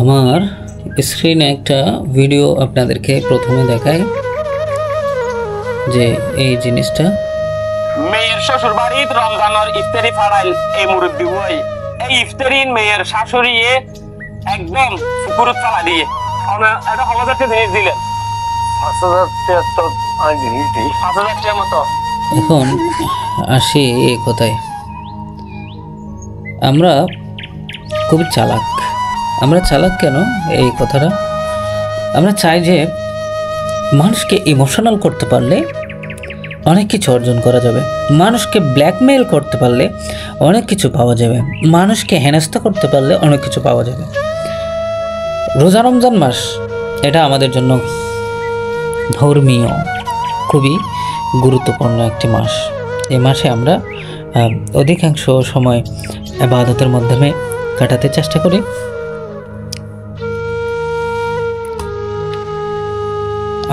আমার স্ক্রিনে একটা ভিডিও আপনাদেরকে প্রথমে দেখাই যে এই জিনিসটা মেয়ের শ্বশুর বাড়ির রমজানের ইফতারি ফাড়াইল এই মুরব্বী হই এই ইফতারিন মেয়ের শাশুড়ি একদম পুকুরত চালা দিয়ে এটা হলদারকে জিনিস দিলেন 5,000 তো আমি জিনিস দিই 5,000 টাকার মতো। এখন আসি এই কথায়, আমরা খুবই চালাক। আমরা চালাক কেন এই কথাটা, আমরা চাই যে মানুষকে ইমোশনাল করতে পারলে অনেক কিছু অর্জন করা যাবে, মানুষকে ব্ল্যাকমেইল করতে পারলে অনেক কিছু পাওয়া যাবে, মানুষকে হেনস্থা করতে পারলে অনেক কিছু পাওয়া যাবে। রোজা রমজান মাস এটা আমাদের জন্য ধর্মীয় খুবই গুরুত্বপূর্ণ একটি মাস। এই মাসে আমরা অধিকাংশ সময় ইবাদতের মাধ্যমে কাটাতে চেষ্টা করি।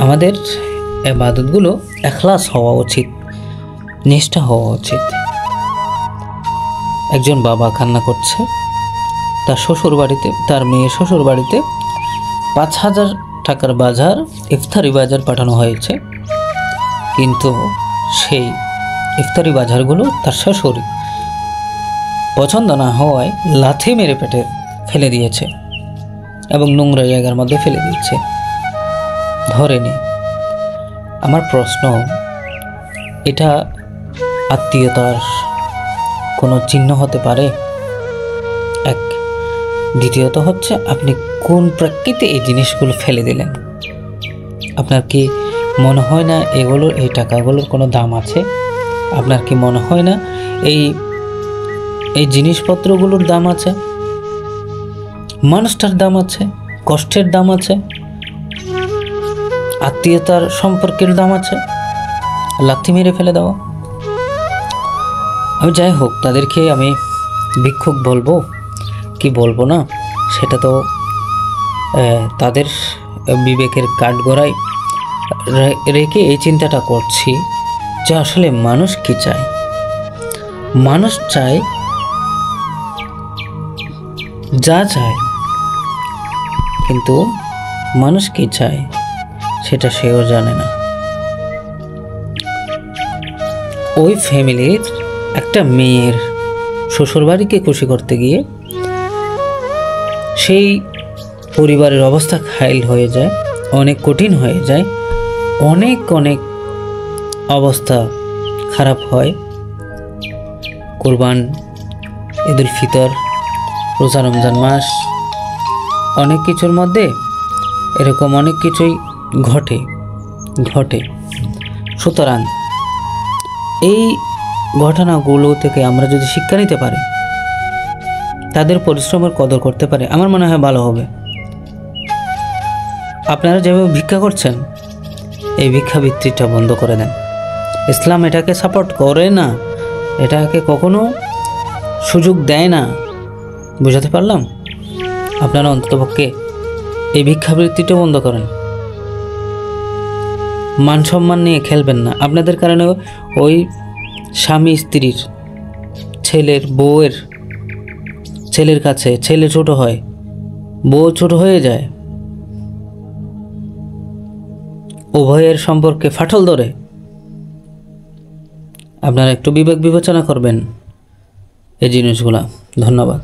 আমাদের ইবাদতগুলো ইখলাস হওয়া উচিত, নিষ্ঠা হওয়া উচিত। একজন বাবা কান্না করছে, তার শ্বশুর বাড়িতে, তার মেয়ের শ্বশুর বাড়িতে 5,000 টাকার বাজার, ইফতারি বাজার পাঠানো হয়েছে, কিন্তু সেই ইফতারি বাজারগুলো তার শ্বশুর পছন্দ না হওয়ায় লাথি মেরে পেটে ফেলে দিয়েছে এবং নোংরা জায়গার মধ্যে ফেলে দিয়েছে, ধরেনি। আমার প্রশ্ন, এটা আত্মীয়তার কোনো চিহ্ন হতে পারে? এক। দ্বিতীয়ত হচ্ছে, আপনি কোন প্রেক্ষিতে এই জিনিসগুলো ফেলে দিলেন? আপনার কি মনে হয় না এগুলোর, এই টাকাগুলোর কোনো দাম আছে? আপনার কি মনে হয় না এই জিনিসপত্রগুলোর দাম আছে? মানুষটার দাম আছে, কষ্টের দাম আছে, আত্মীয়তার সম্পর্কের দাম আছে, লাথি মেরে ফেলে দেওয়া। আমি যাই হোক, তাদেরকে আমি ভিক্ষুক বলবো কি বলবো না সেটা তো তাদের বিবেকের কাঠগড়ায় রেখে এই চিন্তাটা করছি যে আসলে মানুষ কি চায়। মানুষ চায় যা চায়, কিন্তু মানুষ কি চায় সেটা সেও জানে না। ওই ফ্যামিলির একটা মেয়ের শ্বশুরবাড়িকে খুশি করতে গিয়ে সেই পরিবারের অবস্থা ঘায়েল হয়ে যায়, অনেক কঠিন হয়ে যায়, অনেক অবস্থা খারাপ হয়। কুরবান, ঈদুল ফিতর, রোজা রমজান মাস, অনেক কিছুর মধ্যে এরকম অনেক কিছুই ঘটে। সুতরাং এই ঘটনাগুলো থেকে আমরা যদি শিক্ষা নিতে পারি, তাদের পরিশ্রমের কদর করতে পারে, আমার মনে হয় ভালো হবে। আপনারা যেভাবে ভিক্ষা করছেন, এই ভিক্ষাবৃত্তিটা বন্ধ করে দেন। ইসলাম এটাকে সাপোর্ট করে না, এটাকে কখনো সুযোগ দেয় না। বুঝাতে পারলাম? আপনারা অন্ততপক্ষে এই ভিক্ষাবৃত্তিটা বন্ধ করেন। মান সম্মান নিয়ে খেলবেন না। আপনাদের কারণে ওই স্বামী স্ত্রীর, ছেলের বউয়ের, ছেলের কাছে ছেলে ছোট হয়, বউ ছোট হয়ে যায়, উভয়ের সম্পর্কে ফাটল ধরে। আপনারা একটু বিবেক বিবেচনা করবেন এই জিনিসগুলা। ধন্যবাদ।